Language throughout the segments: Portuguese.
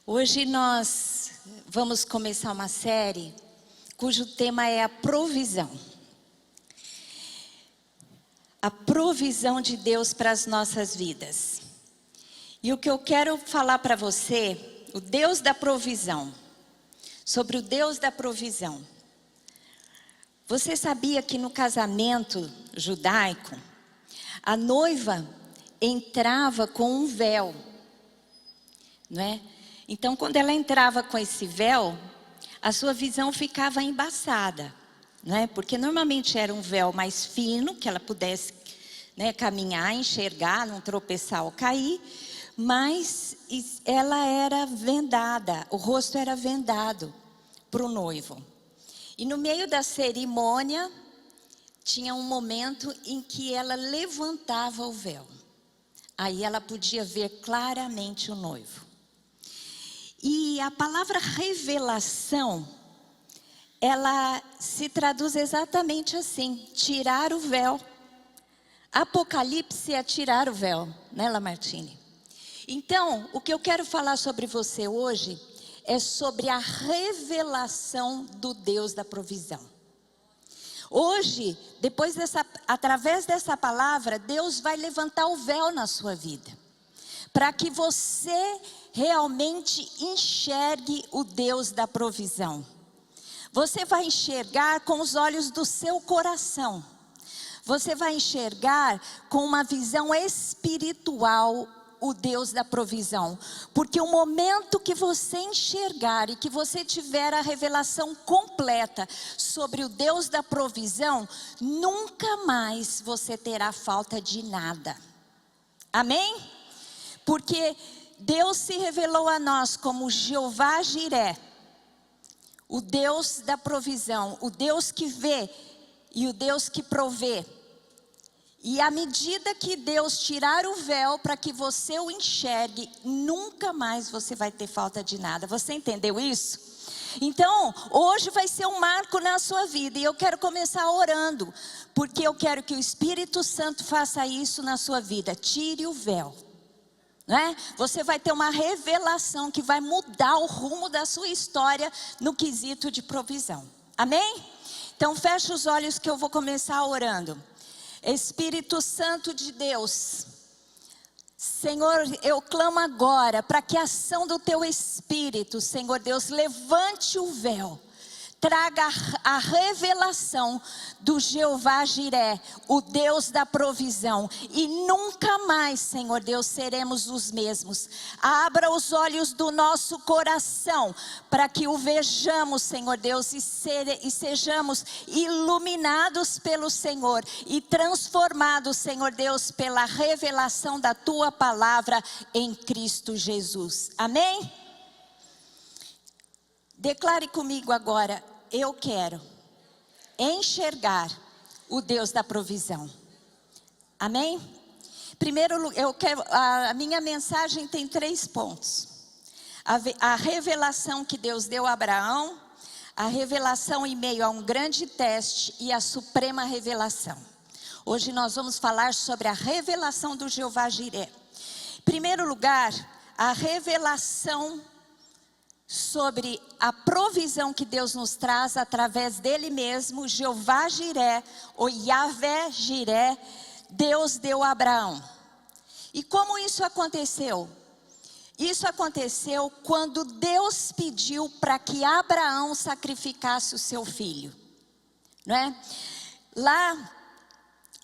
Hoje nós vamos começar uma série cujo tema é a provisão. A provisão de Deus para as nossas vidas. E o que eu quero falar para você, o Deus da provisão, sobre o Deus da provisão. Você sabia que no casamento judaico, a noiva entrava com um véu, não é? Então, quando ela entrava com esse véu, a sua visão ficava embaçada, né? Porque normalmente era um véu mais fino, que ela pudesse, né, caminhar, enxergar, não tropeçar ou cair, mas ela era vendada, o rosto era vendado para o noivo. E no meio da cerimônia, tinha um momento em que ela levantava o véu. Aí ela podia ver claramente o noivo. E a palavra revelação, ela se traduz exatamente assim, tirar o véu. Apocalipse é tirar o véu, né, Lamartine? Então, o que eu quero falar sobre você hoje é sobre a revelação do Deus da provisão. Hoje, através dessa palavra, Deus vai levantar o véu na sua vida, para que você realmente enxergue o Deus da provisão. Você vai enxergar com os olhos do seu coração. Você vai enxergar com uma visão espiritual o Deus da provisão. Porque o momento que você enxergar e que você tiver a revelação completa sobre o Deus da provisão, nunca mais você terá falta de nada. Amém? Porque Deus se revelou a nós como Jeová Jiré, o Deus da provisão, o Deus que vê e o Deus que provê. E à medida que Deus tirar o véu para que você o enxergue, nunca mais você vai ter falta de nada. Você entendeu isso? Então, hoje vai ser um marco na sua vida. E eu quero começar orando, porque eu quero que o Espírito Santo faça isso na sua vida. Tire o véu. Né? Você vai ter uma revelação que vai mudar o rumo da sua história no quesito de provisão. Amém? Então fecha os olhos que eu vou começar orando. Espírito Santo de Deus, Senhor, eu clamo agora para que a ação do teu Espírito, Senhor Deus, levante o véu. Traga a revelação do Jeová Jiré, o Deus da provisão. E nunca mais, Senhor Deus, seremos os mesmos. Abra os olhos do nosso coração para que o vejamos, Senhor Deus, e sejamos iluminados pelo Senhor e transformados, Senhor Deus, pela revelação da tua palavra em Cristo Jesus. Amém? Declare comigo agora: eu quero enxergar o Deus da provisão. Amém? Primeiro, a minha mensagem tem 3 pontos. A revelação que Deus deu a Abraão, a revelação em meio a um grande teste e a suprema revelação. Hoje nós vamos falar sobre a revelação do Jeová Jiré. Em primeiro lugar, a revelação sobre a provisão que Deus nos traz através dele mesmo, Jeová Jiré, ou Yahvé Jiré, Deus deu a Abraão. E como isso aconteceu? Isso aconteceu quando Deus pediu para que Abraão sacrificasse o seu filho, não é? Lá,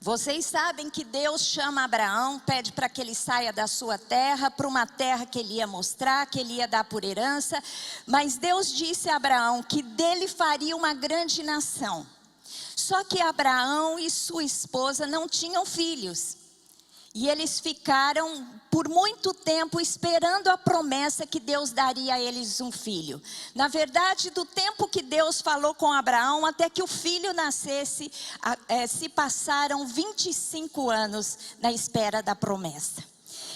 vocês sabem que Deus chama Abraão, pede para que ele saia da sua terra, para uma terra que ele ia mostrar, que ele ia dar por herança. Mas Deus disse a Abraão que dele faria uma grande nação. Só que Abraão e sua esposa não tinham filhos. E eles ficaram por muito tempo esperando a promessa que Deus daria a eles um filho. Na verdade, do tempo que Deus falou com Abraão até que o filho nascesse, se passaram 25 anos na espera da promessa.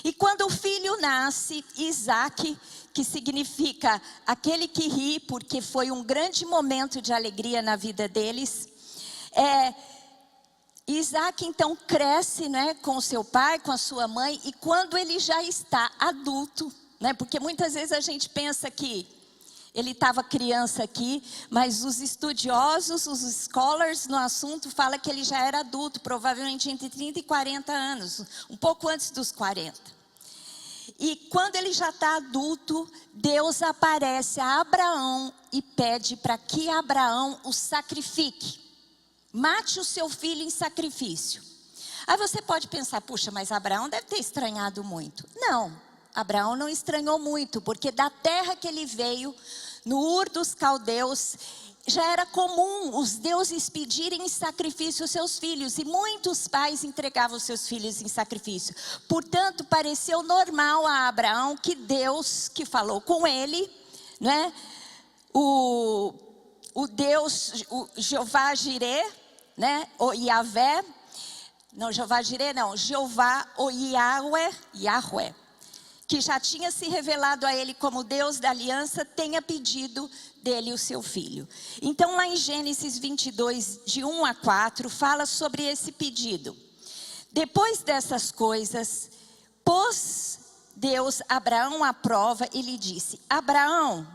E quando o filho nasce, Isaac, que significa aquele que ri, porque foi um grande momento de alegria na vida deles, Isaac então cresce, né, com seu pai, com a sua mãe, e quando ele já está adulto, né? Porque muitas vezes a gente pensa que ele estava criança aqui, mas os estudiosos, os scholars no assunto falam que ele já era adulto, provavelmente entre 30 e 40 anos, um pouco antes dos 40. E quando ele já está adulto, Deus aparece a Abraão e pede para que Abraão o sacrifique. Mate o seu filho em sacrifício. Aí você pode pensar, puxa, mas Abraão deve ter estranhado muito. Não, Abraão não estranhou muito, porque da terra que ele veio, no Ur dos Caldeus, já era comum os deuses pedirem em sacrifício os seus filhos. E muitos pais entregavam seus filhos em sacrifício. Portanto, pareceu normal a Abraão que Deus, que falou com ele, né? O Deus, o Jeová Jireh, né? O Yahvé, não, Jeová Jireh não, Jeová, o Yahweh, que já tinha se revelado a ele como Deus da aliança, tenha pedido dele o seu filho. Então lá em Gênesis 22, de 1 a 4, fala sobre esse pedido. Depois dessas coisas, pôs Deus Abraão à prova e lhe disse: Abraão,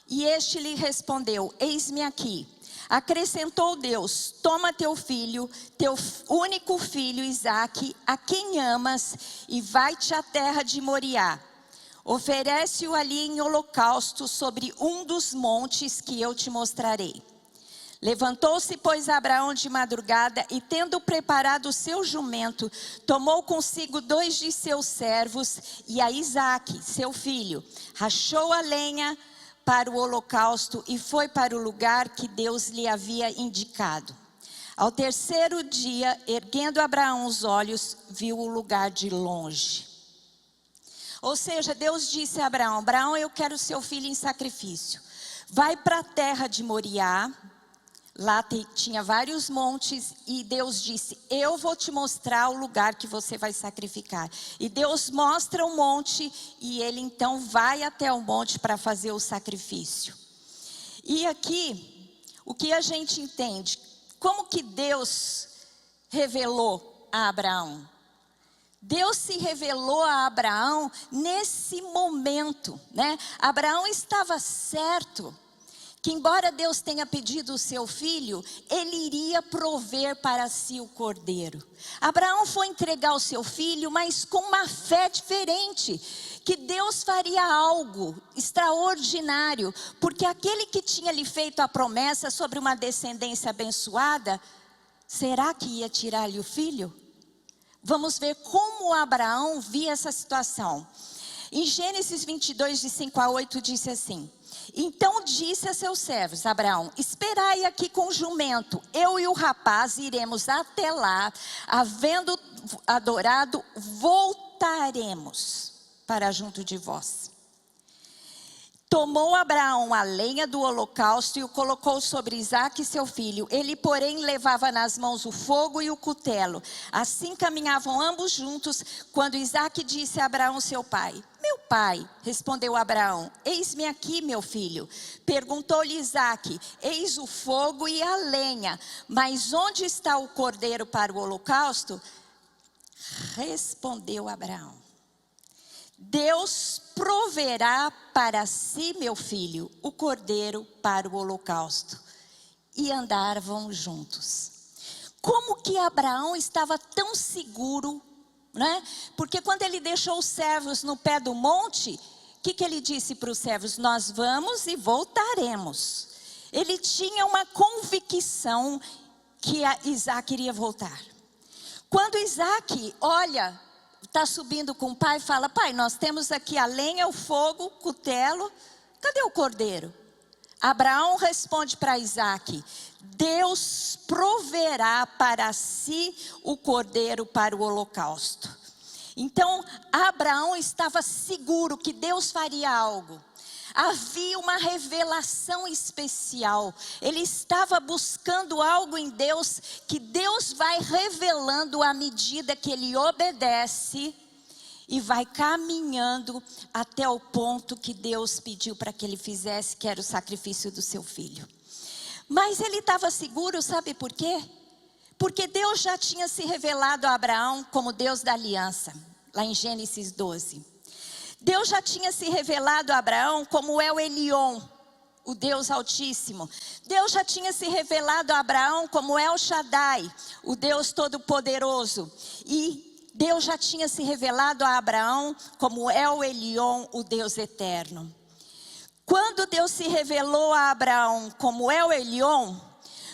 e este lhe respondeu: eis-me aqui. Acrescentou Deus: toma teu filho, teu único filho Isaque, a quem amas, e vai-te à terra de Moriá. Oferece-o ali em holocausto sobre um dos montes que eu te mostrarei. Levantou-se, pois, Abraão de madrugada, e tendo preparado o seu jumento, tomou consigo 2 de seus servos e a Isaque, seu filho, rachou a lenha para o holocausto e foi para o lugar que Deus lhe havia indicado. Ao terceiro dia, erguendo Abraão os olhos, viu o lugar de longe. Ou seja, Deus disse a Abraão: Abraão, eu quero seu filho em sacrifício. Vai para a terra de Moriá. Lá tinha vários montes e Deus disse: eu vou te mostrar o lugar que você vai sacrificar. E Deus mostra o monte e ele então vai até o monte para fazer o sacrifício. E aqui, o que a gente entende? Como que Deus revelou a Abraão? Deus se revelou a Abraão nesse momento, né? Abraão estava certo que, embora Deus tenha pedido o seu filho, ele iria prover para si o cordeiro. Abraão foi entregar o seu filho, mas com uma fé diferente, que Deus faria algo extraordinário, porque aquele que tinha lhe feito a promessa sobre uma descendência abençoada, será que ia tirar-lhe o filho? Vamos ver como Abraão via essa situação. Em Gênesis 22, de 5 a 8, disse assim: então disse a seus servos: Abraão, esperai aqui com o jumento, eu e o rapaz iremos até lá, havendo adorado, voltaremos para junto de vós. Tomou Abraão a lenha do holocausto e o colocou sobre Isaque seu filho. Ele, porém, levava nas mãos o fogo e o cutelo. Assim caminhavam ambos juntos, quando Isaque disse a Abraão seu pai: meu pai, respondeu Abraão, eis-me aqui, meu filho. Perguntou-lhe Isaque: eis o fogo e a lenha, mas onde está o cordeiro para o holocausto? Respondeu Abraão: Deus proverá para si, meu filho, o cordeiro para o holocausto. E andavam juntos. Como que Abraão estava tão seguro, né? Porque quando ele deixou os servos no pé do monte, o que ele disse para os servos? Nós vamos e voltaremos. Ele tinha uma convicção que Isaque iria voltar. Quando Isaque olha, está subindo com o pai, fala: pai, nós temos aqui a lenha, o fogo, o cutelo, cadê o cordeiro? Abraão responde para Isaque: Deus proverá para si o cordeiro para o holocausto. Então Abraão estava seguro que Deus faria algo. Havia uma revelação especial. Ele estava buscando algo em Deus, que Deus vai revelando à medida que ele obedece e vai caminhando até o ponto que Deus pediu para que ele fizesse, que era o sacrifício do seu filho. Mas ele estava seguro, sabe por quê? Porque Deus já tinha se revelado a Abraão como Deus da aliança, lá em Gênesis 12. Deus já tinha se revelado a Abraão como El Elyon, o Deus Altíssimo. Deus já tinha se revelado a Abraão como El Shaddai, o Deus Todo-Poderoso. E Deus já tinha se revelado a Abraão como El Elyon, o Deus Eterno. Quando Deus se revelou a Abraão como El Elyon,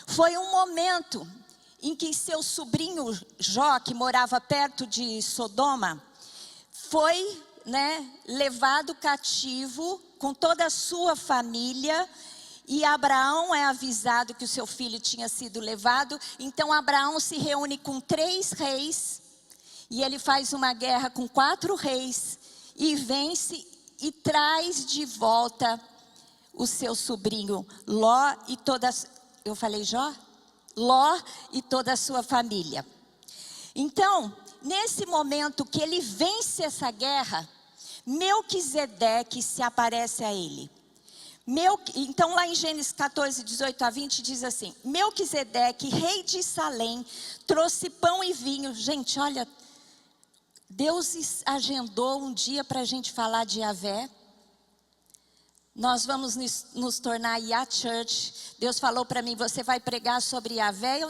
foi um momento em que seu sobrinho Jó, que morava perto de Sodoma, foi, levado cativo com toda a sua família. E Abraão é avisado que o seu filho tinha sido levado. Então Abraão se reúne com 3 reis. E ele faz uma guerra com 4 reis. E vence e traz de volta o seu sobrinho Ló e toda... Eu falei Jó? Ló e toda a sua família. Então, nesse momento que ele vence essa guerra, Melquisedeque se aparece a ele. Então lá em Gênesis 14, 18 a 20 diz assim: Melquisedeque, rei de Salém, trouxe pão e vinho. Gente, olha, Deus agendou um dia para a gente falar de Yahvé. Nós vamos nos tornar Yah Church. Deus falou para mim, você vai pregar sobre Yahvé.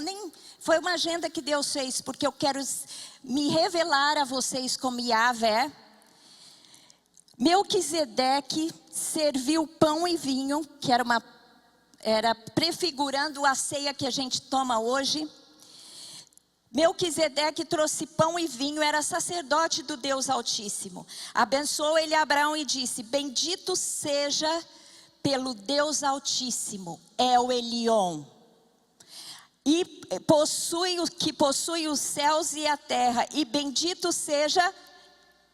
Foi uma agenda que Deus fez, porque eu quero me revelar a vocês como Yahvé. Melquisedeque serviu pão e vinho, que era prefigurando a ceia que a gente toma hoje. Melquisedeque trouxe pão e vinho, era sacerdote do Deus Altíssimo. Abençoou ele a Abraão e disse: bendito seja pelo Deus Altíssimo, El Elyon, e que possui os céus e a terra, e bendito seja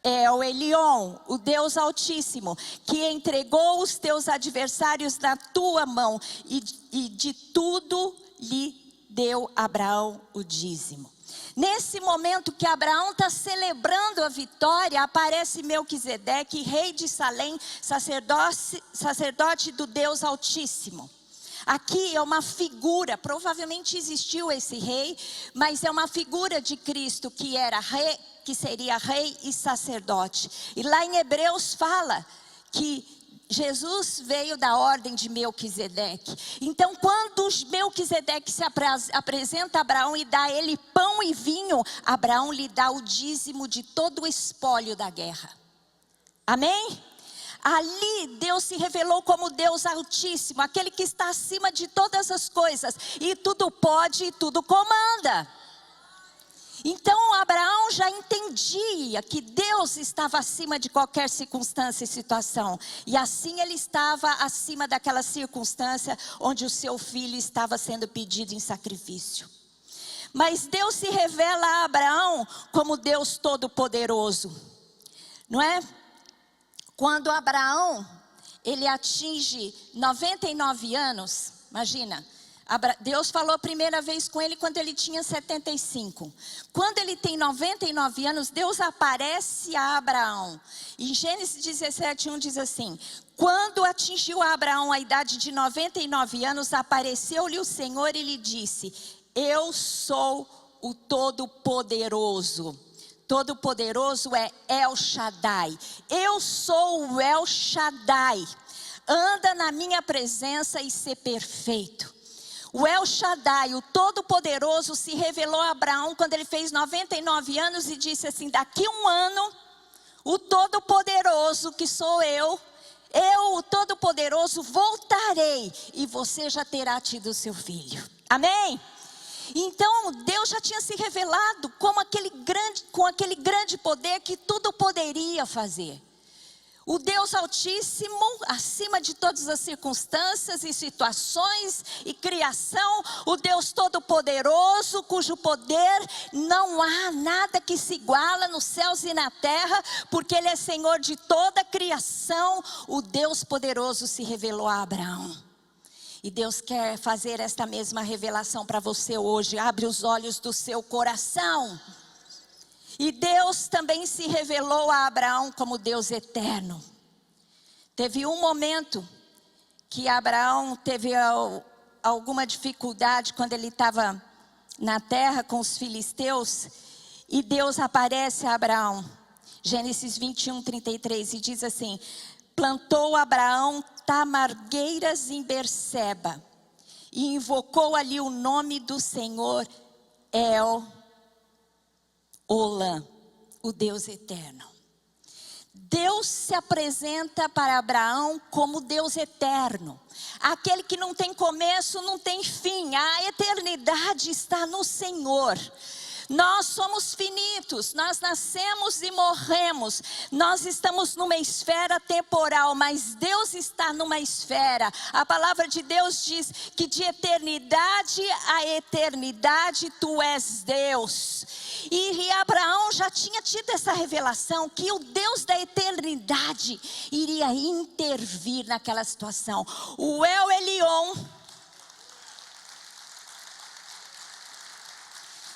El Elyon, o Deus Altíssimo, que entregou os teus adversários na tua mão, e de tudo lhe deu Abraão o dízimo. Nesse momento que Abraão está celebrando a vitória, aparece Melquisedeque, rei de Salém, sacerdote do Deus Altíssimo. Aqui é uma figura, provavelmente existiu esse rei, mas é uma figura de Cristo que era rei, que seria rei e sacerdote. E lá em Hebreus fala que Jesus veio da ordem de Melquisedeque. Então quando Melquisedeque se apresenta a Abraão e dá a ele pão e vinho, Abraão lhe dá o dízimo de todo o espólio da guerra. Amém? Ali Deus se revelou como Deus Altíssimo, aquele que está acima de todas as coisas, e tudo pode e tudo comanda. Então Abraão já entendia que Deus estava acima de qualquer circunstância e situação. E assim ele estava acima daquela circunstância onde o seu filho estava sendo pedido em sacrifício. Mas Deus se revela a Abraão como Deus Todo-Poderoso, não é? Quando Abraão, ele atinge 99 anos, imagina... Deus falou a primeira vez com ele quando ele tinha 75. Quando ele tem 99 anos, Deus aparece a Abraão. Em Gênesis 17, 1 diz assim: quando atingiu a Abraão a idade de 99 anos, apareceu-lhe o Senhor e lhe disse: eu sou o Todo-Poderoso. Todo-Poderoso é El Shaddai. Eu sou o El Shaddai. Anda na minha presença e ser perfeito. O El Shaddai, o Todo-Poderoso, se revelou a Abraão quando ele fez 99 anos e disse assim: daqui um ano, o Todo-Poderoso, que sou eu, o Todo-Poderoso, voltarei e você já terá tido seu filho. Amém? Então Deus já tinha se revelado com aquele grande poder que tudo poderia fazer. O Deus Altíssimo, acima de todas as circunstâncias e situações e criação, o Deus Todo-Poderoso, cujo poder não há nada que se iguala nos céus e na terra, porque Ele é Senhor de toda a criação. O Deus poderoso se revelou a Abraão. E Deus quer fazer esta mesma revelação para você hoje. Abre os olhos do seu coração. E Deus também se revelou a Abraão como Deus eterno. Teve um momento que Abraão teve alguma dificuldade quando ele estava na terra com os filisteus. E Deus aparece a Abraão. Gênesis 21, 33, e diz assim: plantou Abraão tamargueiras em Berseba, e invocou ali o nome do Senhor, El-Olã, o Deus eterno. Deus se apresenta para Abraão como Deus eterno, aquele que não tem começo, não tem fim. A eternidade está no Senhor. Nós somos finitos, nós nascemos e morremos, nós estamos numa esfera temporal, mas Deus está numa esfera. A palavra de Deus diz que de eternidade a eternidade tu és Deus. E Abraão já tinha tido essa revelação que o Deus da eternidade iria intervir naquela situação. O El Elyon,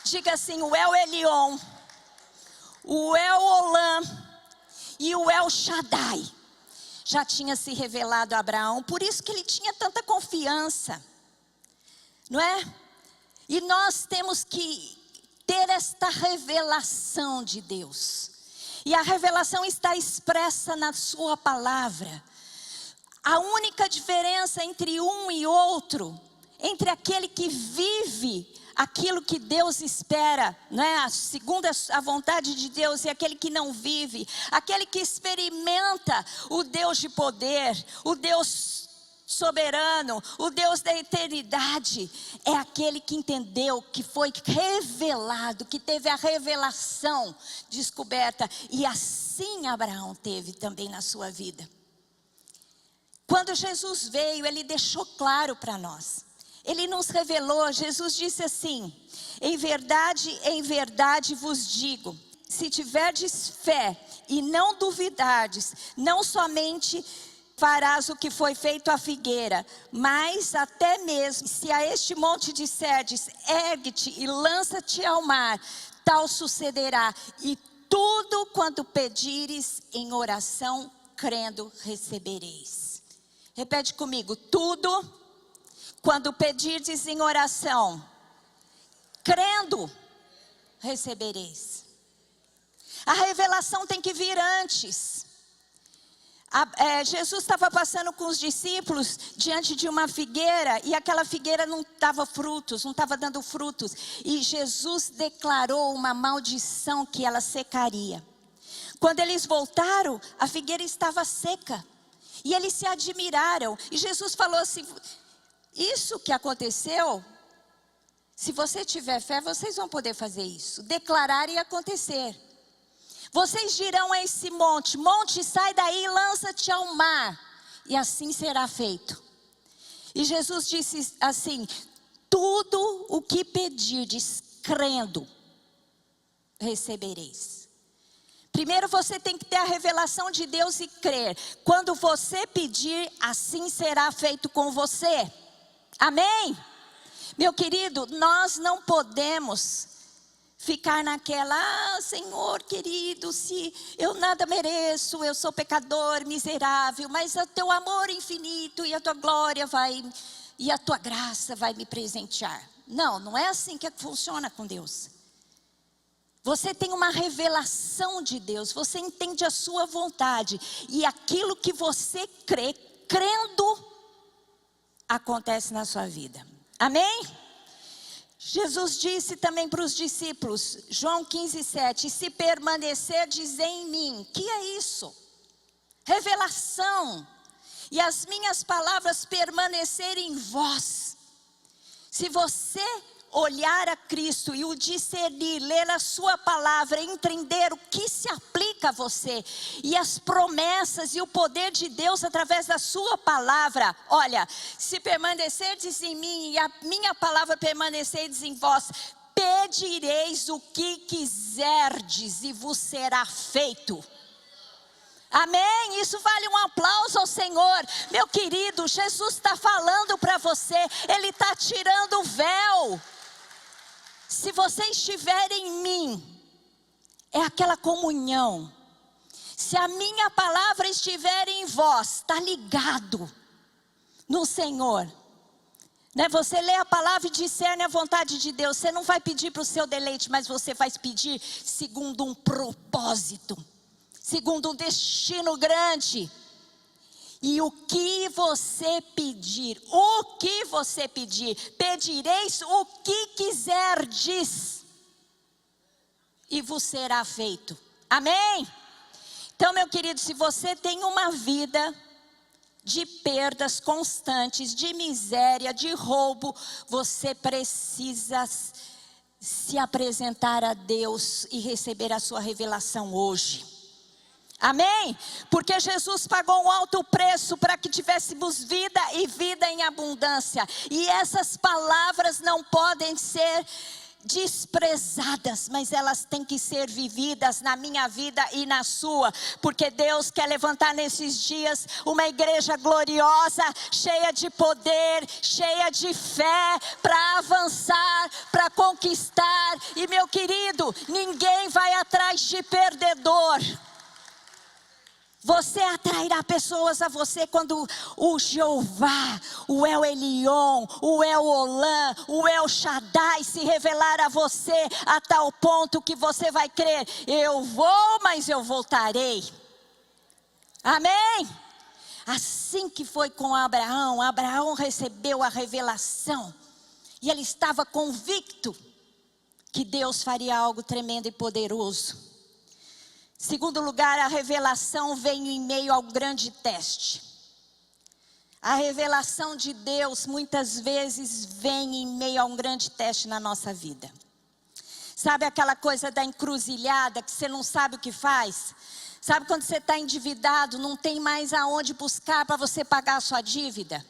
diga assim, o El Elyon, o El-Olã e o El Shaddai já tinha se revelado a Abraão, por isso que ele tinha tanta confiança, não é? E nós temos que ter esta revelação de Deus, e a revelação está expressa na sua palavra. A única diferença entre um e outro, entre aquele que vive aquilo que Deus espera, né? Segundo a vontade de Deus, e aquele que não vive, aquele que experimenta o Deus de poder, o Deus soberano, o Deus da eternidade, é aquele que entendeu, que foi revelado, que teve a revelação descoberta, e assim Abraão teve também na sua vida. Quando Jesus veio, ele deixou claro para nós. Ele nos revelou, Jesus disse assim: em verdade vos digo, se tiverdes fé e não duvidardes, não somente farás o que foi feito à figueira, mas até mesmo se a este monte disserdes, ergue-te e lança-te ao mar, tal sucederá. E tudo quanto pedires em oração, crendo, recebereis. Repete comigo, tudo quando pedirdes em oração, crendo, recebereis. A revelação tem que vir antes. Jesus estava passando com os discípulos diante de uma figueira, e aquela figueira não dava frutos, não estava dando frutos. E Jesus declarou uma maldição que ela secaria. Quando eles voltaram, a figueira estava seca. E eles se admiraram. E Jesus falou assim: isso que aconteceu, se você tiver fé, vocês vão poder fazer isso. Declarar e acontecer. Vocês dirão a esse monte: monte, sai daí e lança-te ao mar. E assim será feito. E Jesus disse assim: tudo o que pedirdes, crendo, recebereis. Primeiro você tem que ter a revelação de Deus e crer. Quando você pedir, assim será feito com você. Amém? Meu querido, nós não podemos ficar naquela: Senhor querido, se eu nada mereço, eu sou pecador, miserável, mas o teu amor infinito e a tua glória e a tua graça vai me presentear. Não, não é assim que funciona com Deus. Você tem uma revelação de Deus, você entende a sua vontade, e aquilo que você crê, crendo, acontece na sua vida. Amém? Jesus disse também para os discípulos, João 15:7, se permanecerdes em mim. Que é isso? Revelação. E as minhas palavras permanecerem em vós. Se você olhar a Cristo e o discernir, ler a sua palavra, entender o que se aplica a você, e as promessas e o poder de Deus através da sua palavra. Olha, se permanecerdes em mim e a minha palavra permanecerdes em vós, pedireis o que quiserdes e vos será feito. Amém? Isso vale um aplauso ao Senhor. Meu querido, Jesus está falando para você, Ele está tirando o véu. Se você estiver em mim, é aquela comunhão. Se a minha palavra estiver em vós, está ligado no Senhor. Né? Você lê a palavra e discerne a vontade de Deus. Você não vai pedir para o seu deleite, mas você vai pedir segundo um propósito segundo um destino grande. E o que você pedir, pedireis o que quiserdes, e vos será feito. Amém? Então, meu querido, se você tem uma vida de perdas constantes, de miséria, de roubo, você precisa se apresentar a Deus e receber a sua revelação hoje. Amém? Porque Jesus pagou um alto preço para que tivéssemos vida e vida em abundância. E essas palavras não podem ser desprezadas, mas elas têm que ser vividas na minha vida e na sua, porque Deus quer levantar nesses dias uma igreja gloriosa, cheia de poder, cheia de fé, para avançar, para conquistar. E meu querido, ninguém vai atrás de perdedor. Você atrairá pessoas a você quando o Jeová, o El Elyon, o El Olam, o El Shaddai se revelar a você, a tal ponto que você vai crer: eu vou, mas eu voltarei. Amém? Assim que foi com Abraão, Abraão recebeu a revelação, e ele estava convicto que Deus faria algo tremendo e poderoso. Segundo lugar, a revelação vem em meio ao grande teste. A revelação de Deus muitas vezes vem em meio a um grande teste na nossa vida. Sabe aquela coisa da encruzilhada, que você não sabe o que faz? Sabe quando você está endividado, não tem mais aonde buscar para você pagar a sua dívida?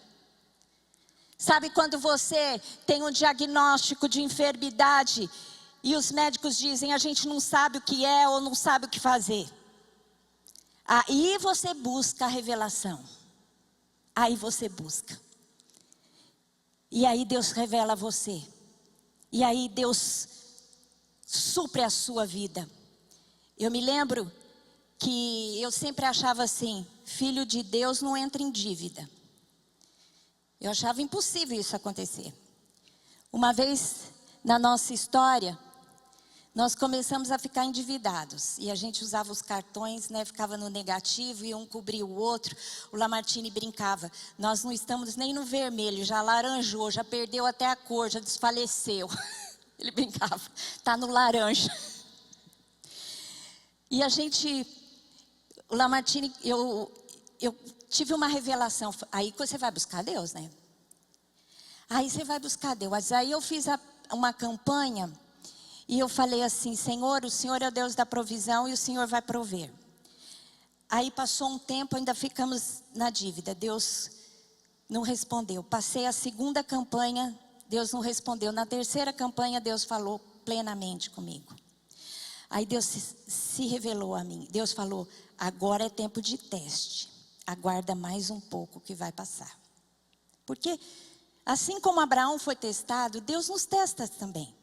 Sabe quando você tem um diagnóstico de enfermidade e os médicos dizem: a gente não sabe o que é ou não sabe o que fazer? Aí você busca a revelação. Aí você busca. E aí Deus revela a você. E aí Deus supre a sua vida. Eu me lembro que eu sempre achava assim: filho de Deus não entra em dívida. Eu achava impossível isso acontecer. Uma vez na nossa história, nós começamos a ficar endividados. E a gente usava os cartões, né? Ficava no negativo e um cobria o outro. O Lamartine brincava: nós não estamos nem no vermelho, já laranjou, já perdeu até a cor, já desfaleceu. Ele brincava: está no laranja. E a gente, o Lamartine, eu tive uma revelação. Aí você vai buscar Deus, né? Aí você vai buscar Deus. Aí eu fiz uma campanha. E eu falei assim: Senhor, o Senhor é o Deus da provisão e o Senhor vai prover. Aí passou um tempo, ainda ficamos na dívida. Deus não respondeu. Passei a segunda campanha, Deus não respondeu. Na terceira campanha, Deus falou plenamente comigo. Aí Deus se revelou a mim. Deus falou: agora é tempo de teste. Aguarda mais um pouco que vai passar. Porque assim como Abraão foi testado, Deus nos testa também.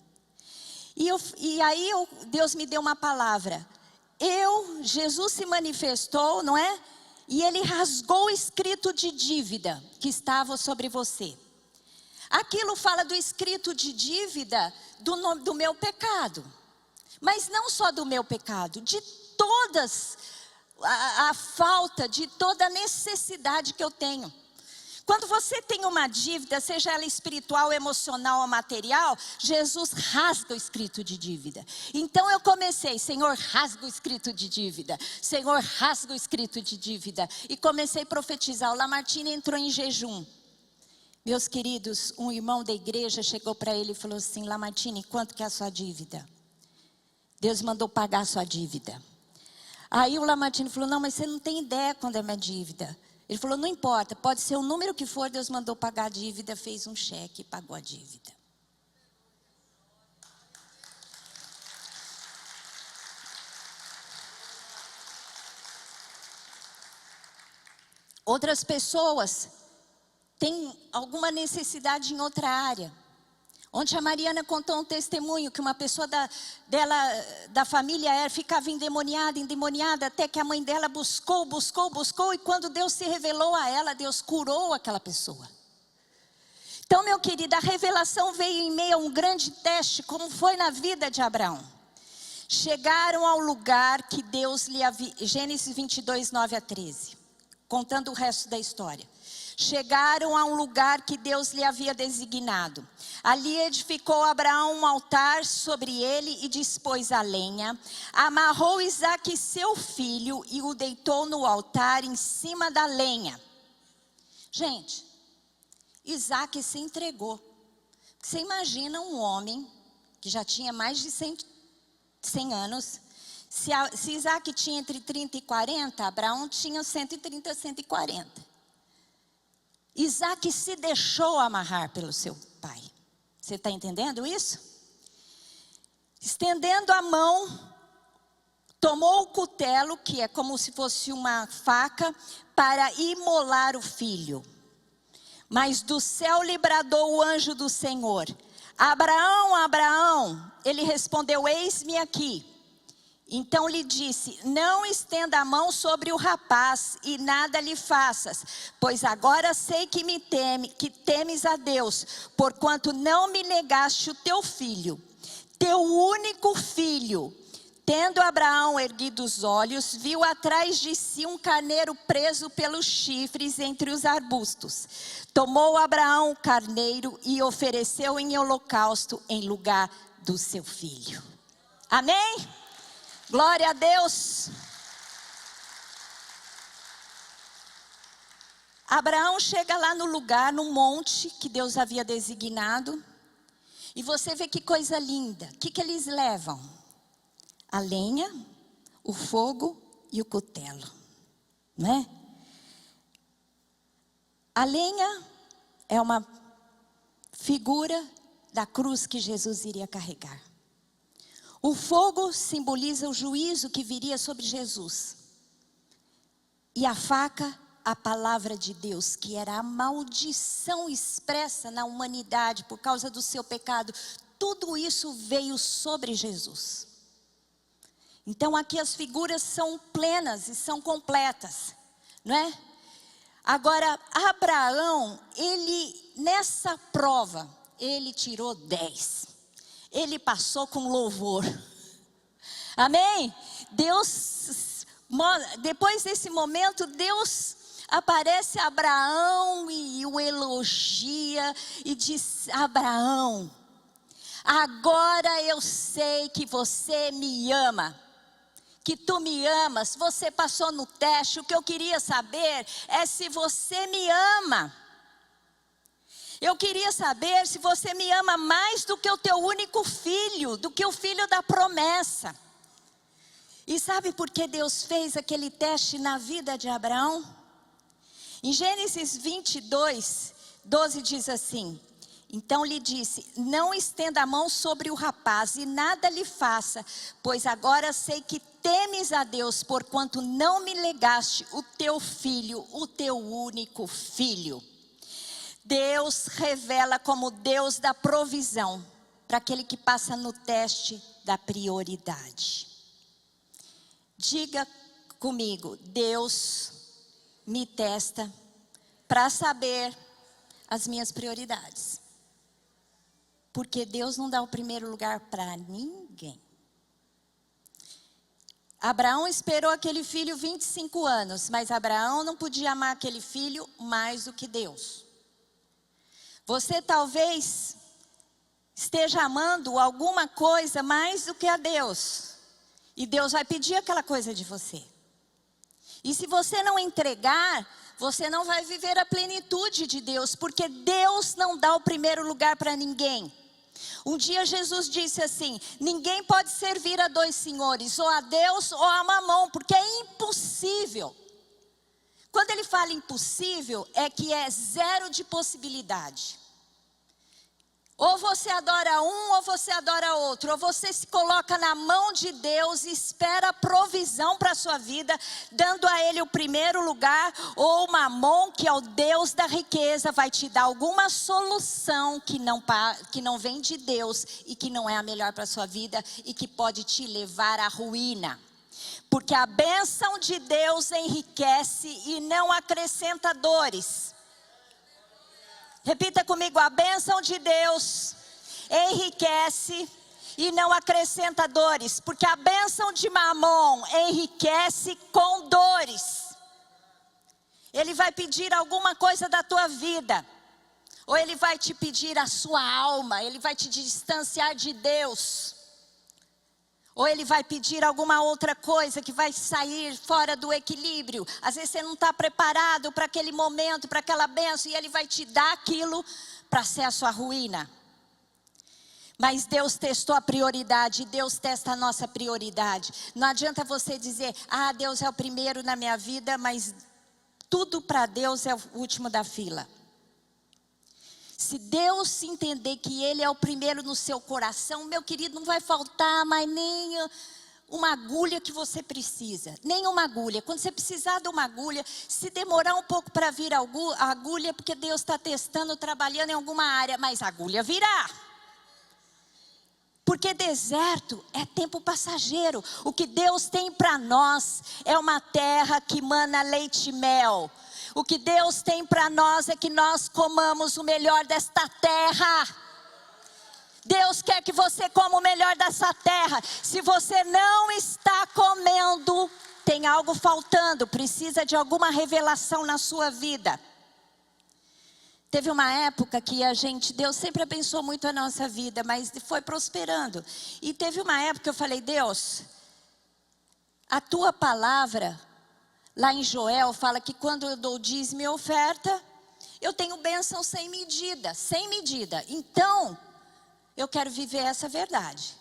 E aí Deus me deu uma palavra. Jesus se manifestou, não é? E Ele rasgou o escrito de dívida que estava sobre você. Aquilo fala do escrito de dívida do meu pecado. Mas não só do meu pecado, de todas a falta, de toda a necessidade que eu tenho. Quando você tem uma dívida, seja ela espiritual, emocional ou material, Jesus rasga o escrito de dívida. Então eu comecei: Senhor, rasga o escrito de dívida. Senhor, rasga o escrito de dívida. E comecei a profetizar. O Lamartine entrou em jejum. Meus queridos, um irmão da igreja chegou para ele e falou assim: Lamartine, quanto que é a sua dívida? Deus mandou pagar a sua dívida. Aí o Lamartine falou: não, mas você não tem ideia quando é minha dívida. Ele falou: não importa, pode ser o número que for, Deus mandou pagar a dívida, fez um cheque e pagou a dívida. Outras pessoas têm alguma necessidade em outra área. Ontem a Mariana contou um testemunho que uma pessoa da família ficava endemoniada, até que a mãe dela buscou, e quando Deus se revelou a ela, Deus curou aquela pessoa. Então, meu querido, a revelação veio em meio a um grande teste, como foi na vida de Abraão. chegaram ao lugar que Deus lhe havia, Gênesis 22, 9 a 13, contando o resto da história. Chegaram a um lugar que Deus lhe havia designado. Ali edificou Abraão um altar sobre ele e dispôs a lenha. Amarrou Isaque, seu filho, e o deitou no altar em cima da lenha. Gente, Isaque se entregou. Você imagina um homem que já tinha mais de 100 anos. Se Isaque tinha entre 30 e 40, Abraão tinha 130, 140. Isaque se deixou amarrar pelo seu pai. Você está entendendo isso? Estendendo a mão, tomou o cutelo, que é como se fosse uma faca, para imolar o filho. Mas do céu lhe bradou o anjo do Senhor: Abraão, Abraão. Ele respondeu: eis-me aqui. Então lhe disse: não estenda a mão sobre o rapaz e nada lhe faças, pois agora sei que temes a Deus, porquanto não me negaste o teu filho, teu único filho. Tendo Abraão erguido os olhos, viu atrás de si um carneiro preso pelos chifres entre os arbustos. Tomou Abraão o carneiro e ofereceu em holocausto em lugar do seu filho. Amém? Glória a Deus. Abraão chega lá no lugar, no monte que Deus havia designado. E você vê que coisa linda. O que eles levam? A lenha, o fogo e o cutelo, né? A lenha é uma figura da cruz que Jesus iria carregar. O fogo simboliza o juízo que viria sobre Jesus. E a faca, a palavra de Deus, que era a maldição expressa na humanidade por causa do seu pecado. Tudo isso veio sobre Jesus. Então aqui as figuras são plenas e são completas, não é? Agora, Abraão, ele nessa prova, ele tirou 10. Ele passou com louvor. Amém? Deus, depois desse momento, Deus aparece a Abraão e o elogia e diz: Abraão, agora eu sei que você me ama. Que tu me amas, você passou no teste. O que eu queria saber é se você me ama. Eu queria saber se você me ama mais do que o teu único filho, do que o filho da promessa. E sabe por que Deus fez aquele teste na vida de Abraão? Em Gênesis 22, 12 diz assim: então lhe disse: não estenda a mão sobre o rapaz e nada lhe faça, pois agora sei que temes a Deus, porquanto não me negaste o teu filho, o teu único filho. Deus revela como Deus da provisão para aquele que passa no teste da prioridade. Diga comigo: Deus me testa para saber as minhas prioridades. Porque Deus não dá o primeiro lugar para ninguém. Abraão esperou aquele filho 25 anos, mas Abraão não podia amar aquele filho mais do que Deus. Você talvez esteja amando alguma coisa mais do que a Deus. E Deus vai pedir aquela coisa de você. E se você não entregar, você não vai viver a plenitude de Deus, porque Deus não dá o primeiro lugar para ninguém. Um dia Jesus disse assim: ninguém pode servir a dois senhores, ou a Deus ou a Mamon, porque é impossível. Quando ele fala impossível, é que é zero de possibilidade. Ou você adora um, ou você adora outro. Ou você se coloca na mão de Deus e espera a provisão para a sua vida, dando a Ele o primeiro lugar. Ou o Mamon, que é o Deus da riqueza, vai te dar alguma solução que não vem de Deus e que não é a melhor para a sua vida e que pode te levar à ruína. Porque a bênção de Deus enriquece e não acrescenta dores. Repita comigo: a bênção de Deus enriquece e não acrescenta dores, porque a bênção de Mamon enriquece com dores. Ele vai pedir alguma coisa da tua vida, ou ele vai te pedir a sua alma, ele vai te distanciar de Deus, ou ele vai pedir alguma outra coisa que vai sair fora do equilíbrio. Às vezes você não está preparado para aquele momento, para aquela bênção, e ele vai te dar aquilo para ser a sua ruína. Mas Deus testou a prioridade, Deus testa a nossa prioridade. Não adianta você dizer, Deus é o primeiro na minha vida, mas tudo para Deus é o último da fila. Se Deus entender que Ele é o primeiro no seu coração, meu querido, não vai faltar mais nem uma agulha que você precisa. Nem uma agulha. Quando você precisar de uma agulha, se demorar um pouco para vir a agulha, porque Deus está testando, trabalhando em alguma área, mas a agulha virá. Porque deserto é tempo passageiro. O que Deus tem para nós é uma terra que mana leite e mel. O que Deus tem para nós é que nós comamos o melhor desta terra. Deus quer que você coma o melhor dessa terra. Se você não está comendo, tem algo faltando, precisa de alguma revelação na sua vida. Teve uma época que Deus sempre abençoou muito a nossa vida, mas foi prosperando. E teve uma época que eu falei, Deus, a tua palavra, lá em Joel, fala que quando eu dou dízimo e oferta, eu tenho bênção sem medida, sem medida. Então, eu quero viver essa verdade.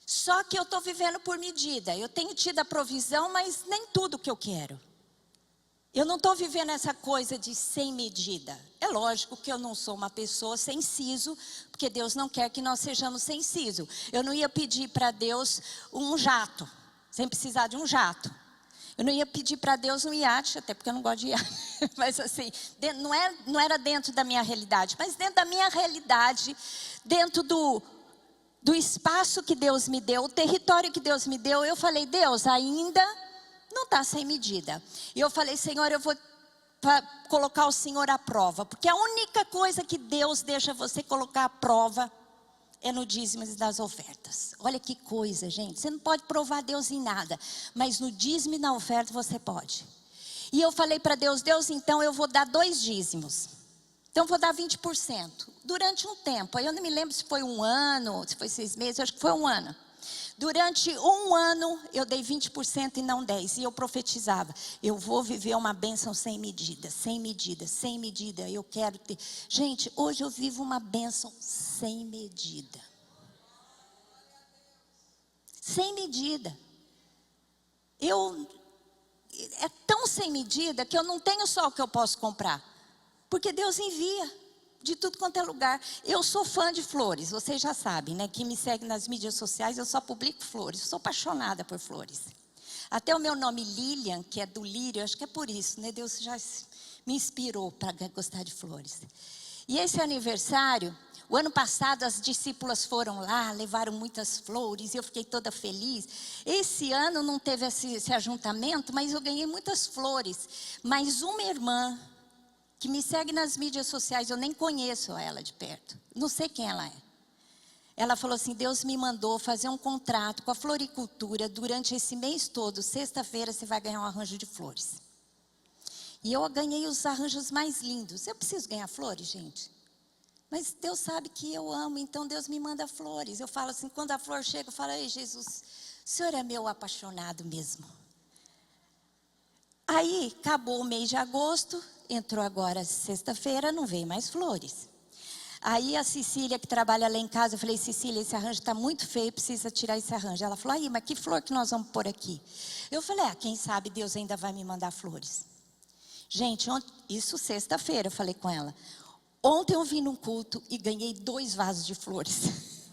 Só que eu estou vivendo por medida. Eu tenho tido a provisão, mas nem tudo que eu quero. Eu não estou vivendo essa coisa de sem medida. É lógico que eu não sou uma pessoa sem siso, porque Deus não quer que nós sejamos sem siso. Eu não ia pedir para Deus um jato, sem precisar de um jato. Eu não ia pedir para Deus um iate, até porque eu não gosto de iate. Mas assim, não era dentro da minha realidade, mas dentro da minha realidade, dentro do espaço que Deus me deu, o território que Deus me deu, eu falei, Deus, ainda não está sem medida. E eu falei, Senhor, eu vou colocar o Senhor à prova. Porque a única coisa que Deus deixa você colocar à prova é no dízimo e das ofertas. Olha que coisa, gente. Você não pode provar Deus em nada, mas no dízimo e na oferta você pode. E eu falei para Deus, então eu vou dar 2 dízimos. Então eu vou dar 20%. Durante um tempo, eu não me lembro se foi 1 ano, se foi 6 meses, eu acho que foi 1 ano. Durante 1 ano, eu dei 20% e não 10%. E eu profetizava, eu vou viver uma bênção sem medida, sem medida, sem medida. Eu quero ter. Gente, hoje eu vivo uma bênção sem medida. Sem medida. É tão sem medida que eu não tenho só o que eu posso comprar. Porque Deus envia. De tudo quanto é lugar. Eu sou fã de flores, vocês já sabem, né? Quem me segue nas mídias sociais, eu só publico flores. Eu sou apaixonada por flores. Até o meu nome Lilian, que é do lírio, acho que é por isso, né? Deus já me inspirou para gostar de flores. E esse aniversário, o ano passado as discípulas foram lá, levaram muitas flores, e eu fiquei toda feliz. Esse ano não teve esse ajuntamento, mas eu ganhei muitas flores. Mas uma irmã que me segue nas mídias sociais, eu nem conheço ela de perto, não sei quem ela é. Ela falou assim, Deus me mandou fazer um contrato com a floricultura durante esse mês todo, sexta-feira você vai ganhar um arranjo de flores. E eu ganhei os arranjos mais lindos. Eu preciso ganhar flores, gente? Mas Deus sabe que eu amo, então Deus me manda flores. Eu falo assim, quando a flor chega, eu falo, ei Jesus, o Senhor é meu apaixonado mesmo. Aí, acabou o mês de agosto, entrou agora sexta-feira, não veio mais flores. Aí a Cecília, que trabalha lá em casa, eu falei, Cecília, esse arranjo está muito feio, precisa tirar esse arranjo. Ela falou, aí, mas que flor que nós vamos pôr aqui? Eu falei, quem sabe Deus ainda vai me mandar flores. Gente, isso sexta-feira, eu falei com ela. Ontem eu vim num culto e ganhei 2 vasos de flores.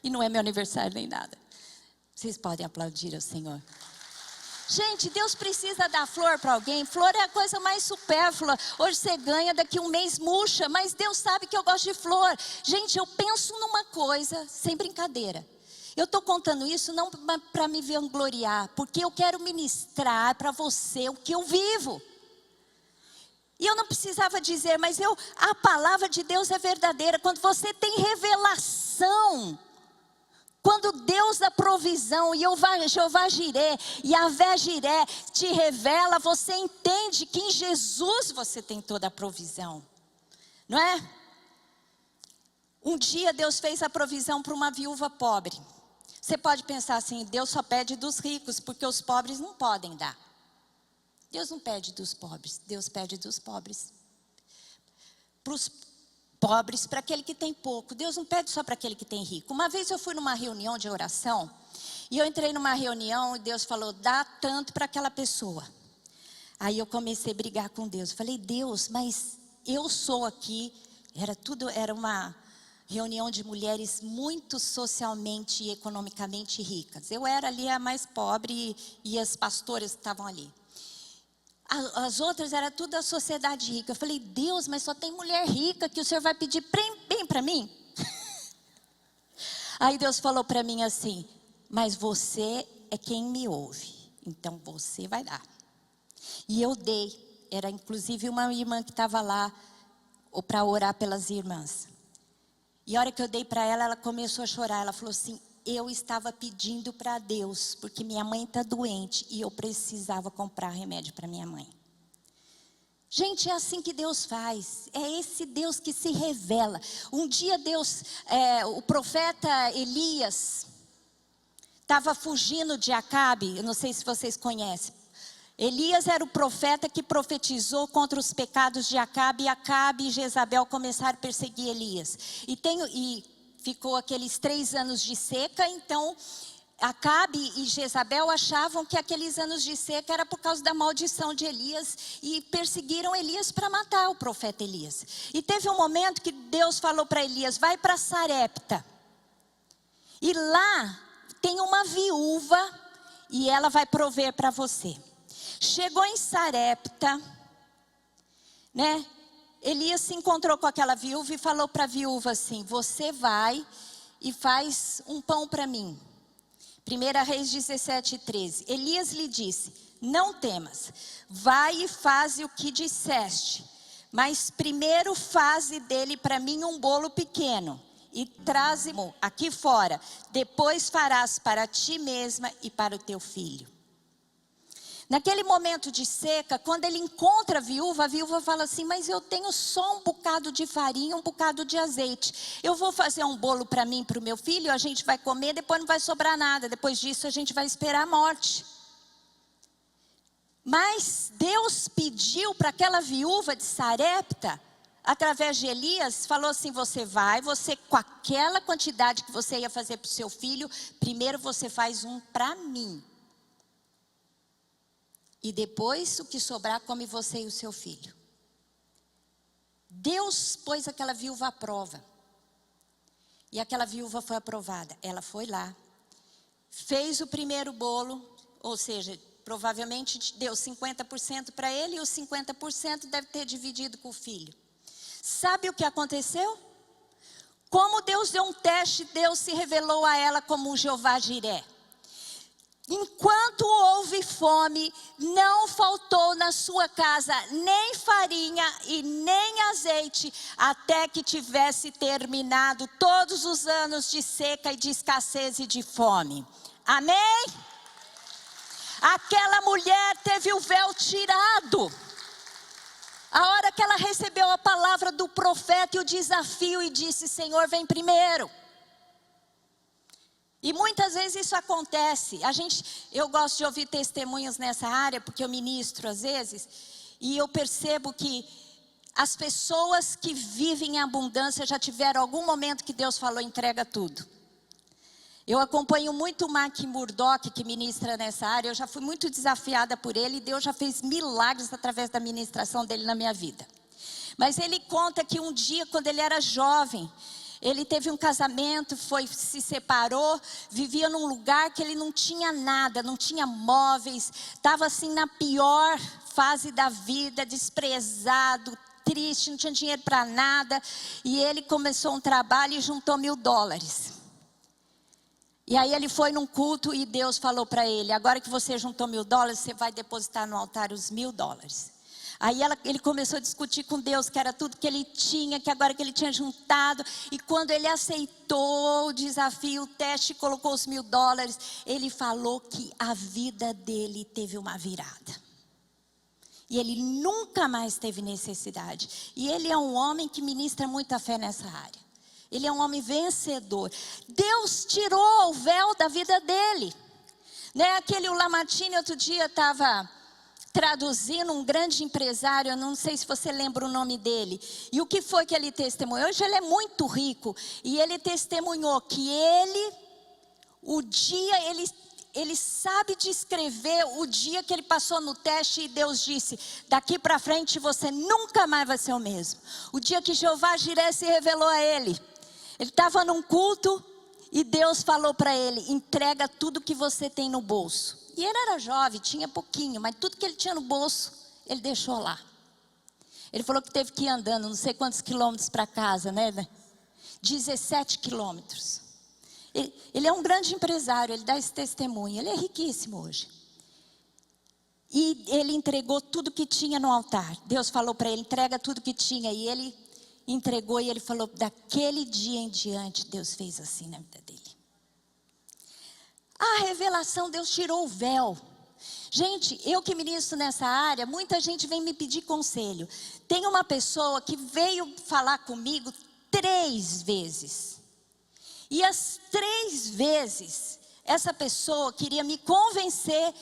E não é meu aniversário nem nada. Vocês podem aplaudir ao Senhor. Gente, Deus precisa dar flor para alguém. Flor é a coisa mais supérflua. Hoje você ganha, daqui um mês murcha. Mas Deus sabe que eu gosto de flor. Gente, eu penso numa coisa, sem brincadeira. Eu estou contando isso não para me vangloriar, porque eu quero ministrar para você o que eu vivo. E eu não precisava dizer, mas a palavra de Deus é verdadeira. Quando você tem revelação Quando Deus da provisão, Jeová Jiré, Yahvé Jiré, te revela, você entende que em Jesus você tem toda a provisão. Não é? Um dia Deus fez a provisão para uma viúva pobre. Você pode pensar assim, Deus só pede dos ricos, porque os pobres não podem dar. Deus não pede dos pobres, Deus pede dos pobres. Para os pobres, para aquele que tem pouco. Deus não pede só para aquele que tem rico. Uma vez eu fui numa reunião de oração, e eu entrei numa reunião e Deus falou, dá tanto para aquela pessoa. Aí eu comecei a brigar com Deus. Eu falei, Deus, mas eu sou aqui, era uma reunião de mulheres muito socialmente e economicamente ricas. Eu era ali a mais pobre e as pastoras que estavam ali. As outras era tudo da sociedade rica. Eu falei, Deus, mas só tem mulher rica que o Senhor vai pedir bem para mim? Aí Deus falou para mim assim, mas você é quem me ouve, então você vai dar. E eu dei, era inclusive uma irmã que estava lá para orar pelas irmãs. E a hora que eu dei para ela, ela começou a chorar. Ela falou assim, eu estava pedindo para Deus, porque minha mãe está doente e eu precisava comprar remédio para minha mãe. Gente, é assim que Deus faz. É esse Deus que se revela. Um dia o profeta Elias estava fugindo de Acabe. Eu não sei se vocês conhecem. Elias era o profeta que profetizou contra os pecados de Acabe. E Acabe e Jezabel começaram a perseguir Elias. E ficou aqueles 3 anos de seca, então Acabe e Jezabel achavam que aqueles anos de seca era por causa da maldição de Elias e perseguiram Elias para matar o profeta Elias. E teve um momento que Deus falou para Elias, vai para Sarepta. E lá tem uma viúva e ela vai prover para você. Chegou em Sarepta, né? Elias se encontrou com aquela viúva e falou para a viúva assim, você vai e faz um pão para mim. 1 Reis 17:13. Elias lhe disse, não temas, vai e faze o que disseste, mas primeiro faze dele para mim um bolo pequeno e traze-mo aqui fora, depois farás para ti mesma e para o teu filho. Naquele momento de seca, quando ele encontra a viúva fala assim, mas eu tenho só um bocado de farinha, um bocado de azeite. Eu vou fazer um bolo para mim e para o meu filho, a gente vai comer, depois não vai sobrar nada. Depois disso a gente vai esperar a morte. Mas Deus pediu para aquela viúva de Sarepta, através de Elias, falou assim, você com aquela quantidade que você ia fazer para o seu filho, primeiro você faz um para mim. E depois o que sobrar come você e o seu filho. Deus pôs aquela viúva à prova. E aquela viúva foi aprovada. Ela foi lá, fez o primeiro bolo, ou seja, provavelmente deu 50% para ele e os 50% deve ter dividido com o filho. Sabe o que aconteceu? Como Deus deu um teste, Deus se revelou a ela como o Jeová Jiré. Enquanto houve fome, não faltou na sua casa nem farinha e nem azeite, até que tivesse terminado todos os anos de seca e de escassez e de fome. Amém? Aquela mulher teve o véu tirado. A hora que ela recebeu a palavra do profeta e o desafio e disse, Senhor, vem primeiro. E muitas vezes isso acontece. Eu gosto de ouvir testemunhos nessa área, porque eu ministro às vezes, e eu percebo que as pessoas que vivem em abundância já tiveram algum momento que Deus falou, entrega tudo. Eu acompanho muito o Mark Murdock, que ministra nessa área, eu já fui muito desafiada por ele, e Deus já fez milagres através da ministração dele na minha vida. Mas ele conta que um dia, quando ele era jovem, ele teve um casamento, se separou, vivia num lugar que ele não tinha nada, não tinha móveis, estava assim na pior fase da vida, desprezado, triste, não tinha dinheiro para nada. E ele começou um trabalho e juntou $1.000. E aí ele foi num culto e Deus falou para ele, agora que você juntou $1.000, você vai depositar no altar os $1.000. Aí ele começou a discutir com Deus, que era tudo que ele tinha, que agora que ele tinha juntado. E quando ele aceitou o desafio, o teste, colocou os $1.000, ele falou que a vida dele teve uma virada. E ele nunca mais teve necessidade. E ele é um homem que ministra muita fé nessa área. Ele é um homem vencedor. Deus tirou o véu da vida dele. Né? Aquele Lamartine outro dia estava traduzindo, um grande empresário, eu não sei se você lembra o nome dele. E o que foi que ele testemunhou? Hoje ele é muito rico. E ele testemunhou que ele sabe descrever o dia que ele passou no teste e Deus disse: daqui para frente você nunca mais vai ser o mesmo. O dia que Jeová Jiré se revelou a ele. Ele estava num culto e Deus falou para ele: entrega tudo que você tem no bolso. E ele era jovem, tinha pouquinho, mas tudo que ele tinha no bolso, ele deixou lá. Ele falou que teve que ir andando, não sei quantos quilômetros para casa, né? 17 quilômetros. Ele é um grande empresário, ele dá esse testemunho, ele é riquíssimo hoje. E ele entregou tudo que tinha no altar. Deus falou para ele: entrega tudo que tinha. E ele entregou e ele falou: daquele dia em diante, Deus fez assim na vida dele. A revelação, Deus tirou o véu. Gente, eu que ministro nessa área, muita gente vem me pedir conselho. Tem uma pessoa que veio falar comigo 3 vezes. E as 3 vezes, essa pessoa queria me convencer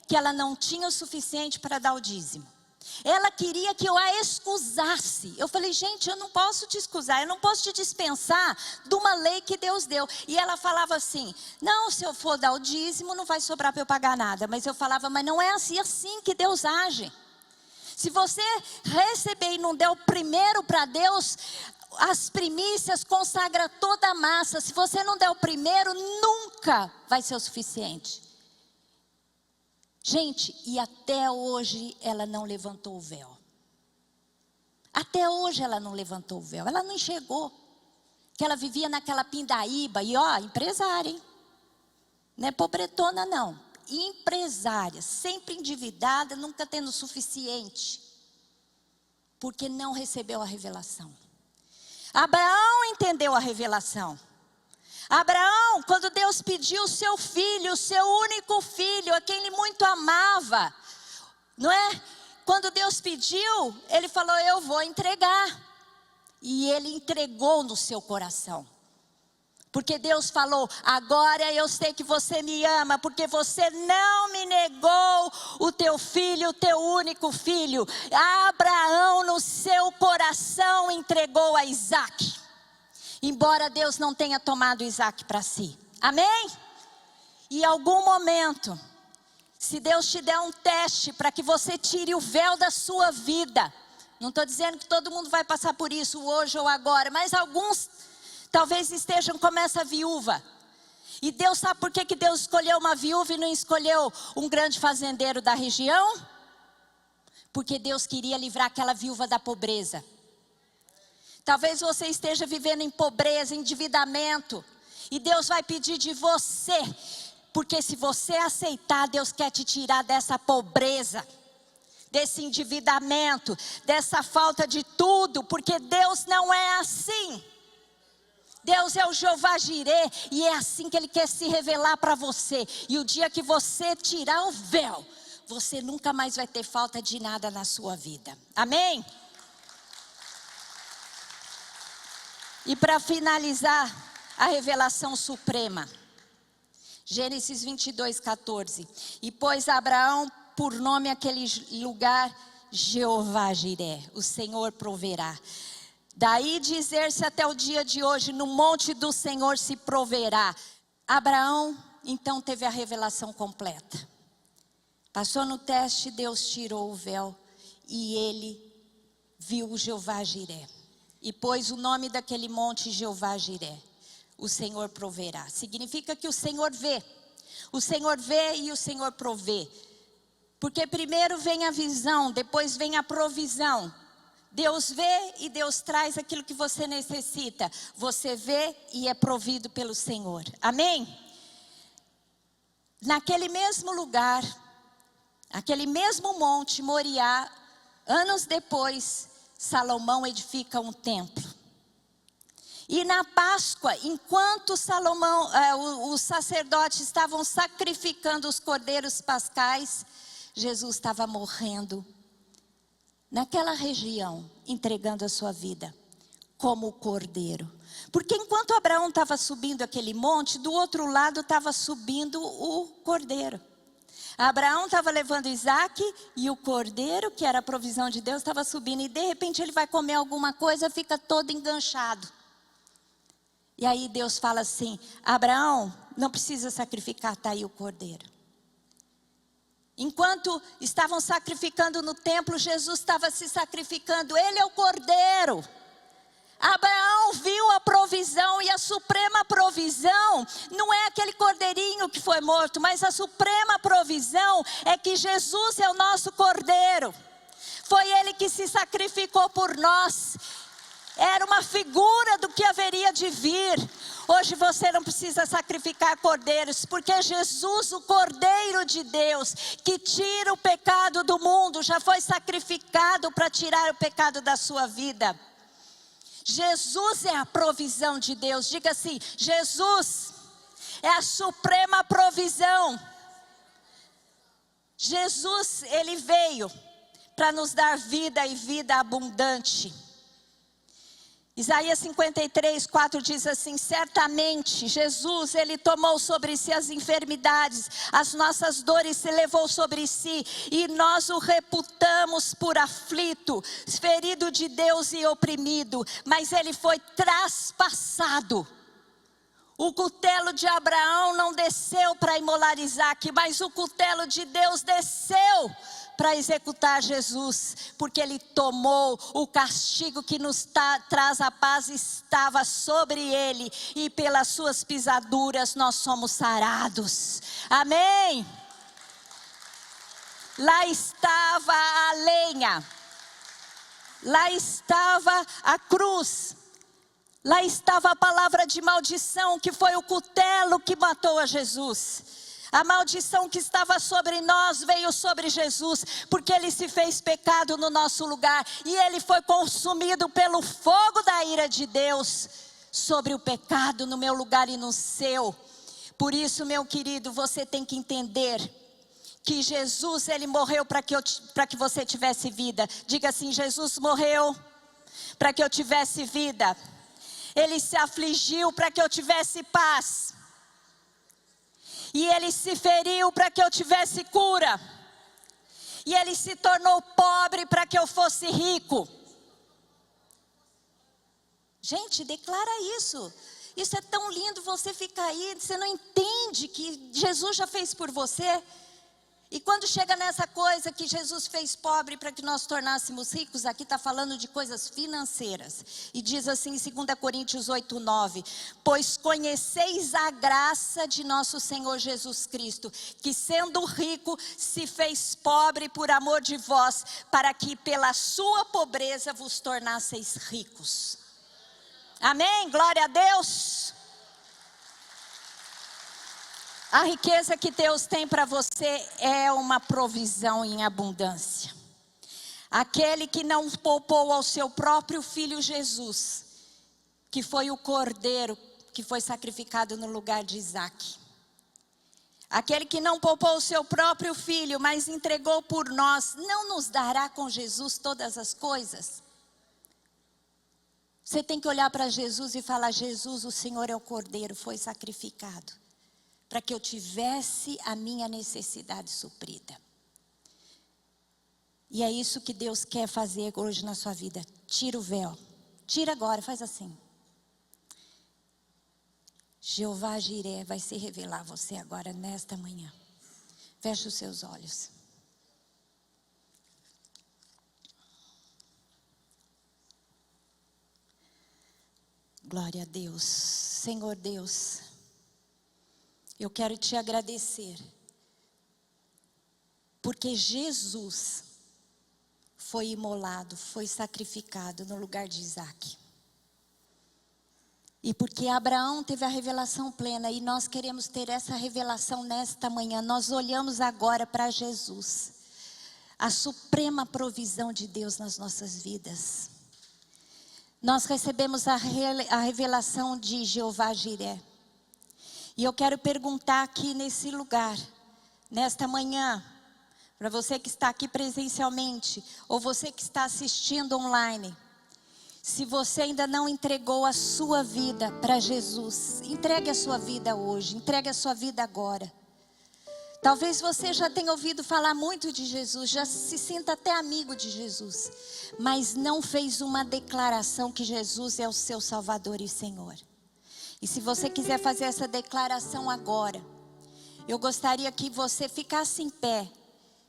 que ela não tinha o suficiente para dar o dízimo. Ela queria que eu a excusasse. Eu falei: gente, eu não posso te excusar, eu não posso te dispensar de uma lei que Deus deu. E ela falava assim: não, se eu for dar o dízimo, não vai sobrar para eu pagar nada. Mas eu falava: mas não é assim que Deus age. Se você receber e não der o primeiro para Deus, as primícias consagra toda a massa. Se você não der o primeiro, nunca vai ser o suficiente. Gente, e até hoje ela não levantou o véu. Até hoje ela não levantou o véu. Ela não enxergou que ela vivia naquela pindaíba. E empresária, hein? Não é pobretona não. Empresária, sempre endividada, nunca tendo o suficiente. Porque não recebeu a revelação. Abraão entendeu a revelação. Abraão, quando Deus pediu o seu filho, o seu único filho, a quem ele muito amava, não é? Quando Deus pediu, ele falou: eu vou entregar. E ele entregou no seu coração. Porque Deus falou: agora eu sei que você me ama, porque você não me negou o teu filho, o teu único filho. Abraão no seu coração entregou a Isaque. Embora Deus não tenha tomado Isaque para si. Amém? E em algum momento, se Deus te der um teste para que você tire o véu da sua vida. Não estou dizendo que todo mundo vai passar por isso hoje ou agora. Mas alguns talvez estejam como essa viúva. E Deus sabe por que Deus escolheu uma viúva e não escolheu um grande fazendeiro da região? Porque Deus queria livrar aquela viúva da pobreza. Talvez você esteja vivendo em pobreza, endividamento. E Deus vai pedir de você. Porque se você aceitar, Deus quer te tirar dessa pobreza, desse endividamento, dessa falta de tudo. Porque Deus não é assim. Deus é o Jeová Jiré. E é assim que Ele quer se revelar para você. E o dia que você tirar o véu, você nunca mais vai ter falta de nada na sua vida. Amém? E para finalizar, a revelação suprema. Gênesis 22, 14. E pôs Abraão por nome aquele lugar Jeová Jiré, o Senhor proverá. Daí dizer-se até o dia de hoje, no monte do Senhor se proverá. Abraão então teve a revelação completa. Passou no teste, Deus tirou o véu e ele viu o Jeová Jiré. E pôs o nome daquele monte Jeová Jiré. O Senhor proverá. Significa que o Senhor vê. O Senhor vê e o Senhor provê. Porque primeiro vem a visão, depois vem a provisão. Deus vê e Deus traz aquilo que você necessita. Você vê e é provido pelo Senhor. Amém? Naquele mesmo lugar, aquele mesmo monte, Moriá, Anos depois, Salomão edifica um templo. E na Páscoa, enquanto os sacerdotes estavam sacrificando os cordeiros pascais, Jesus estava morrendo naquela região, entregando a sua vida como cordeiro. Porque enquanto Abraão estava subindo aquele monte, do outro lado estava subindo o cordeiro. Abraão estava levando Isaac e o cordeiro, que era a provisão de Deus, estava subindo. E de repente ele vai comer alguma coisa, fica todo enganchado. E aí Deus fala assim: Abraão, não precisa sacrificar, está aí o cordeiro. Enquanto estavam sacrificando no templo, Jesus estava se sacrificando, ele é o cordeiro. Abraão viu a provisão, e a suprema provisão não é aquele cordeirinho que foi morto, mas a suprema provisão é que Jesus é o nosso cordeiro. Foi ele que se sacrificou por nós. Era uma figura do que haveria de vir. Hoje você não precisa sacrificar cordeiros, porque Jesus, o Cordeiro de Deus, que tira o pecado do mundo, já foi sacrificado para tirar o pecado da sua vida. Jesus é a provisão de Deus. Diga assim: Jesus é a suprema provisão. Jesus, ele veio para nos dar vida e vida abundante. Isaías 53:4 diz assim: certamente Jesus, ele tomou sobre si as enfermidades, as nossas dores se levou sobre si, e nós o reputamos por aflito, ferido de Deus e oprimido, mas ele foi traspassado. O cutelo de Abraão não desceu para imolar Isaac, mas o cutelo de Deus desceu para executar Jesus, porque ele tomou o castigo que nos traz a paz, estava sobre ele, e pelas suas pisaduras nós somos sarados. Amém? Lá estava a lenha, lá estava a cruz, lá estava a palavra de maldição, que foi o cutelo que matou a Jesus. A maldição que estava sobre nós veio sobre Jesus, porque ele se fez pecado no nosso lugar, e ele foi consumido pelo fogo da ira de Deus sobre o pecado no meu lugar e no seu. Por isso, meu querido, você tem que entender que Jesus, ele morreu para que você tivesse vida. Diga assim: Jesus morreu para que eu tivesse vida. Ele se afligiu para que eu tivesse paz. E ele se feriu para que eu tivesse cura. E ele se tornou pobre para que eu fosse rico. Gente, declara isso. Isso é tão lindo, você fica aí, você não entende que Jesus já fez por você. E quando chega nessa coisa que Jesus fez pobre para que nós tornássemos ricos, aqui está falando de coisas financeiras. E diz assim em 2 Coríntios 8:9: pois conheceis a graça de nosso Senhor Jesus Cristo, que sendo rico se fez pobre por amor de vós, para que pela sua pobreza vos tornasseis ricos. Amém? Glória a Deus. A riqueza que Deus tem para você é uma provisão em abundância. Aquele que não poupou ao seu próprio filho Jesus, que foi o cordeiro que foi sacrificado no lugar de Isaac. Aquele que não poupou o seu próprio filho, mas entregou por nós, não nos dará com Jesus todas as coisas? Você tem que olhar para Jesus e falar: Jesus, o Senhor é o cordeiro, foi sacrificado para que eu tivesse a minha necessidade suprida. E é isso que Deus quer fazer hoje na sua vida. Tira o véu. Tira agora, faz assim. Jeová Jiré vai se revelar a você agora, nesta manhã. Feche os seus olhos. Glória a Deus. Senhor Deus, eu quero te agradecer, porque Jesus foi imolado, foi sacrificado no lugar de Isaac. E porque Abraão teve a revelação plena, e nós queremos ter essa revelação nesta manhã, nós olhamos agora para Jesus. a suprema provisão de Deus nas nossas vidas. Nós recebemos a revelação de Jeová Jiré. E eu quero perguntar aqui nesse lugar, nesta manhã, para você que está aqui presencialmente, ou você que está assistindo online, se você ainda não entregou a sua vida para Jesus, entregue a sua vida hoje, entregue a sua vida agora. Talvez você já tenha ouvido falar muito de Jesus, já se sinta até amigo de Jesus, mas não fez uma declaração que Jesus é o seu Salvador e Senhor. E se você quiser fazer essa declaração agora, eu gostaria que você ficasse em pé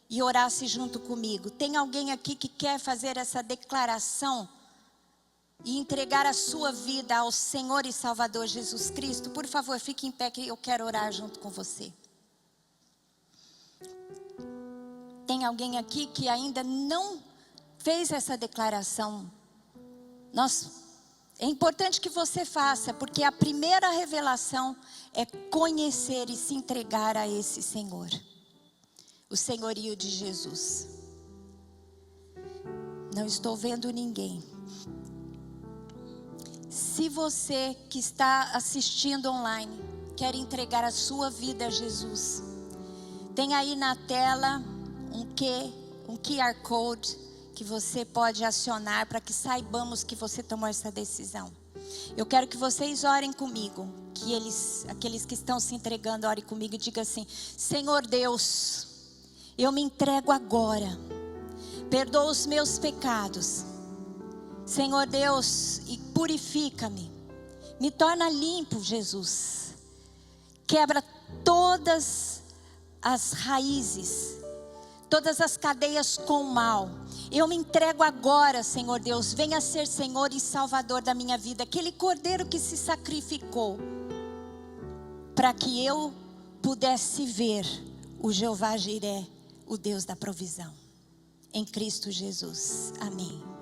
e orasse junto comigo. Tem alguém aqui que quer fazer essa declaração e entregar a sua vida ao Senhor e Salvador Jesus Cristo? Por favor, fique em pé que eu quero orar junto com você. Tem alguém aqui que ainda não fez essa declaração? É importante que você faça, porque a primeira revelação é conhecer e se entregar a esse Senhor, o senhorio de Jesus. Não estou vendo ninguém. Se você que está assistindo online quer entregar a sua vida a Jesus, tem aí na tela um QR Code que você pode acionar para que saibamos que você tomou essa decisão. Eu quero que vocês orem comigo, que aqueles que estão se entregando, orem comigo e digam assim: Senhor Deus, eu me entrego agora, perdoa os meus pecados, Senhor Deus, e purifica-me, me torna limpo, Jesus, quebra todas as raízes, todas as cadeias com o mal. Eu me entrego agora, Senhor Deus, venha ser Senhor e Salvador da minha vida, aquele cordeiro que se sacrificou, para que eu pudesse ver o Jeová Jiré, o Deus da provisão, em Cristo Jesus, amém.